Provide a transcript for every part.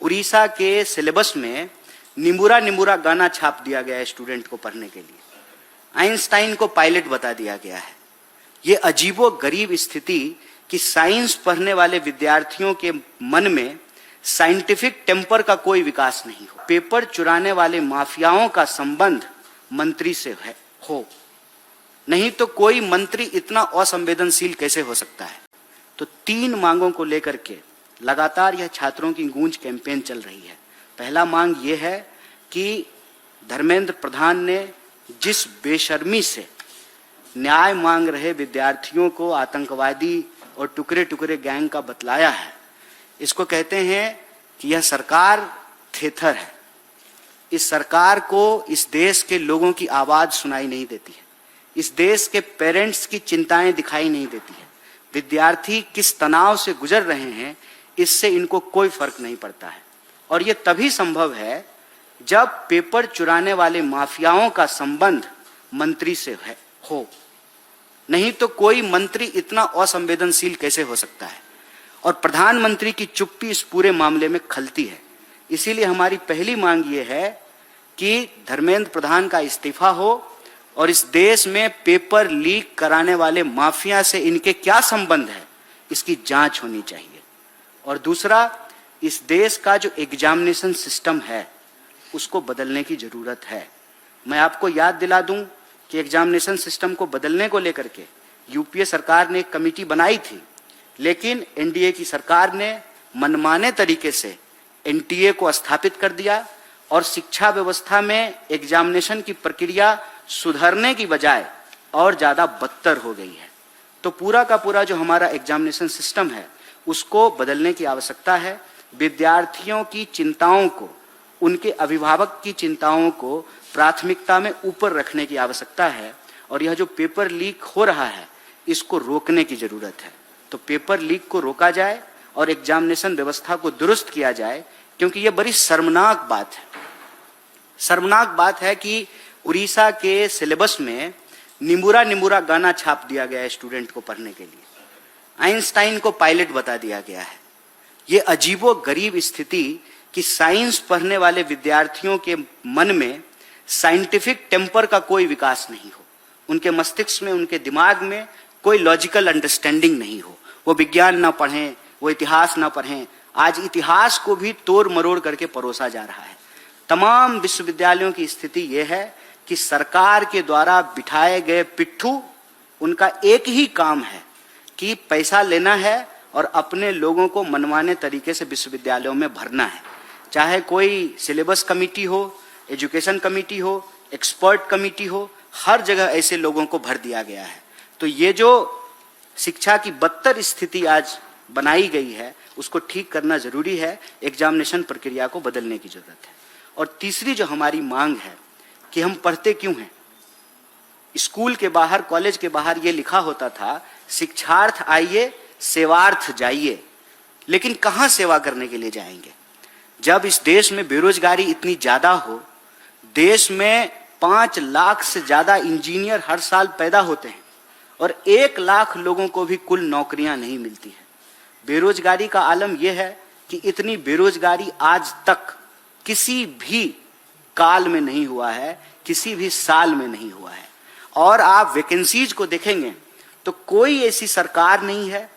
उड़ीसा के सिलेबस में निमुरा निमुरा गाना छाप दिया गया है स्टूडेंट को पढ़ने के लिए। आइंस्टाइन को पायलट बता दिया गया है। ये अजीबो गरीब स्थिति कि साइंस पढ़ने वाले विद्यार्थियों के मन में साइंटिफिक टेम्पर का कोई विकास नहीं हो। पेपर चुराने वाले माफियाओं का संबंध मंत्री से हो, नहीं तो कोई मंत्री इतना असंवेदनशील कैसे हो सकता है। तो 3 मांगों को लेकर के लगातार यह छात्रों की गूंज कैंपेन चल रही है। पहला मांग यह है कि धर्मेंद्र प्रधान ने जिस बेशर्मी से न्याय मांग रहे विद्यार्थियों को आतंकवादी और टुकड़े टुकड़े गैंग का बतलाया है, इसको कहते हैं कि यह सरकार थेथर है। इस सरकार को इस देश के लोगों की आवाज सुनाई नहीं देती है, इस देश के पेरेंट्स की चिंताएं दिखाई नहीं देती है। विद्यार्थी किस तनाव से गुजर रहे हैं इससे इनको कोई फर्क नहीं पड़ता है। और यह तभी संभव है जब पेपर चुराने वाले माफियाओं का संबंध मंत्री से हो, नहीं तो कोई मंत्री इतना असंवेदनशील कैसे हो सकता है। और प्रधानमंत्री की चुप्पी इस पूरे मामले में खलती है। इसीलिए हमारी पहली मांग ये है कि धर्मेंद्र प्रधान का इस्तीफा हो और इस देश में पेपर लीक कराने वाले माफिया से इनके क्या संबंध है इसकी जांच होनी चाहिए। और दूसरा, इस देश का जो एग्जामिनेशन सिस्टम है उसको बदलने की जरूरत है। मैं आपको याद दिला दूं कि एग्जामिनेशन सिस्टम को बदलने को लेकर के यूपीए सरकार ने एक कमेटी बनाई थी, लेकिन एनडीए की सरकार ने मनमाने तरीके से एनटीए को स्थापित कर दिया और शिक्षा व्यवस्था में एग्जामिनेशन की प्रक्रिया सुधरने की बजाय और ज्यादा बदतर हो गई है। तो पूरा का पूरा जो हमारा एग्जामिनेशन सिस्टम है उसको बदलने की आवश्यकता है। विद्यार्थियों की चिंताओं को, उनके अभिभावक की चिंताओं को प्राथमिकता में ऊपर रखने की आवश्यकता है। और यह जो पेपर लीक हो रहा है इसको रोकने की जरूरत है। तो पेपर लीक को रोका जाए और एग्जामिनेशन व्यवस्था को दुरुस्त किया जाए, क्योंकि यह बड़ी शर्मनाक बात है। शर्मनाक बात है कि उड़ीसा के सिलेबस में निमुरा निमुरा गाना छाप दिया गया है स्टूडेंट को पढ़ने के लिए। आइंस्टाइन को पायलट बता दिया गया है। ये अजीबो गरीब स्थिति कि साइंस पढ़ने वाले विद्यार्थियों के मन में साइंटिफिक टेम्पर का कोई विकास नहीं हो, उनके मस्तिष्क में, उनके दिमाग में कोई लॉजिकल अंडरस्टैंडिंग नहीं हो। वो विज्ञान ना पढ़ें, वो इतिहास ना पढ़ें। आज इतिहास को भी तोड़ मरोड़ करके परोसा जा रहा है। तमाम विश्वविद्यालयों की स्थिति यह है कि सरकार के द्वारा बिठाए गए पिट्ठू, उनका एक ही काम है कि पैसा लेना है और अपने लोगों को मनमाने तरीके से विश्वविद्यालयों में भरना है। चाहे कोई सिलेबस कमेटी हो, एजुकेशन कमेटी हो, एक्सपर्ट कमेटी हो, हर जगह ऐसे लोगों को भर दिया गया है। तो ये जो शिक्षा की बदतर स्थिति आज बनाई गई है उसको ठीक करना जरूरी है। एग्जामिनेशन प्रक्रिया को बदलने की जरूरत है। और तीसरी जो हमारी मांग है कि हम पढ़ते क्यों हैं। स्कूल के बाहर, कॉलेज के बाहर ये लिखा होता था, शिक्षार्थ आइए सेवार्थ जाइए। लेकिन कहां सेवा करने के लिए जाएंगे जब इस देश में बेरोजगारी इतनी ज्यादा हो। देश में 5 लाख से ज्यादा इंजीनियर हर साल पैदा होते हैं और 1 लाख लोगों को भी कुल नौकरियां नहीं मिलती है। बेरोजगारी का आलम यह है कि इतनी बेरोजगारी आज तक किसी भी काल में नहीं हुआ है, किसी भी साल में नहीं हुआ है। और आप वैकेंसीज को देखेंगे तो कोई ऐसी सरकार नहीं है,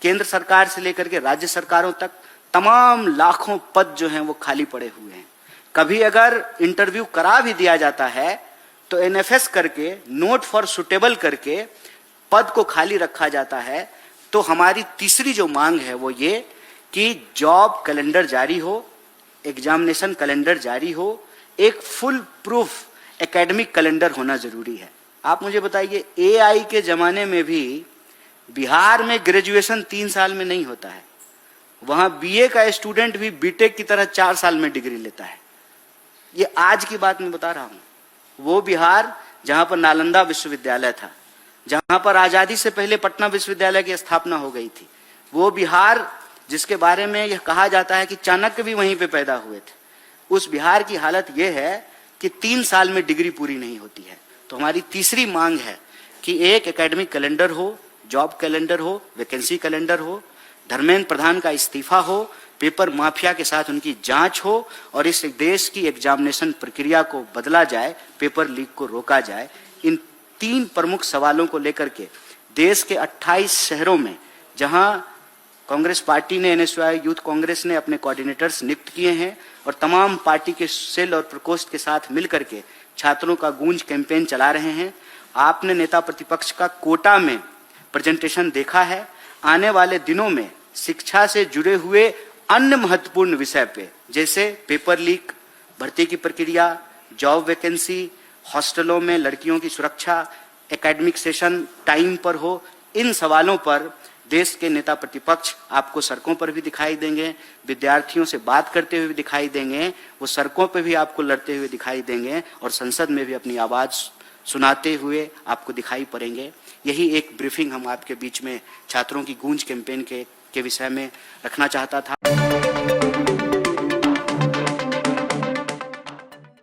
केंद्र सरकार से लेकर के राज्य सरकारों तक तमाम लाखों पद जो हैं वो खाली पड़े हुए हैं। कभी अगर इंटरव्यू करा भी दिया जाता है तो एनएफएस करके, नोट फॉर सुटेबल करके पद को खाली रखा जाता है। तो हमारी तीसरी जो मांग है वो ये कि जॉब कैलेंडर जारी हो, एग्जामिनेशन कैलेंडर जारी हो, एक फुल प्रूफ एकेडमिक कैलेंडर होना जरूरी है। आप मुझे बताइए, एआई के जमाने में भी बिहार में ग्रेजुएशन 3 साल में नहीं होता है। वहां बीए का स्टूडेंट भी बीटेक की तरह 4 साल में डिग्री लेता है। ये आज की बात मैं बता रहा हूं। वो बिहार जहां पर नालंदा विश्वविद्यालय था, जहां पर आजादी से पहले पटना विश्वविद्यालय की स्थापना हो गई थी, वो बिहार जिसके बारे में यह कहा जाता है कि चाणक्य भी वहीं पे पैदा हुए थे, उस बिहार की हालत यह है कि 3 साल में डिग्री पूरी नहीं होती है। तो हमारी तीसरी मांग है कि एक एकेडमिक कैलेंडर हो, जॉब कैलेंडर हो, वैकेंसी कैलेंडर हो, धर्मेंद्र प्रधान का इस्तीफा हो, पेपर माफिया के साथ उनकी जांच हो और इस देश की एग्जामिनेशन प्रक्रिया को बदला जाए, पेपर लीक को रोका जाए। इन 3 प्रमुख सवालों को लेकर के देश के 28 शहरों में जहां कांग्रेस पार्टी ने, एनएसयूआई यूथ कांग्रेस ने अपने कोऑर्डिनेटर्स नियुक्त किए हैं और तमाम पार्टी के सेल और प्रकोष्ठ के साथ मिलकर के छात्रों का गूंज कैंपेन चला रहे हैं। आपने नेता प्रतिपक्ष का कोटा में प्रेजेंटेशन देखा है। आने वाले दिनों में शिक्षा से जुड़े हुए अन्य महत्वपूर्ण विषय पे, जैसे पेपर लीक, भर्ती की प्रक्रिया, जॉब वैकेंसी, हॉस्टलों में लड़कियों की सुरक्षा, एकेडमिक सेशन टाइम पर हो, इन सवालों पर देश के नेता प्रतिपक्ष आपको सड़कों पर भी दिखाई देंगे, विद्यार्थियों से बात करते हुए भी दिखाई देंगे, वो सड़कों पर भी आपको लड़ते हुए दिखाई देंगे और संसद में भी अपनी आवाज सुनाते हुए आपको दिखाई पड़ेंगे। यही एक ब्रीफिंग हम आपके बीच में छात्रों की गूंज कैंपेन के विषय में रखना चाहता था।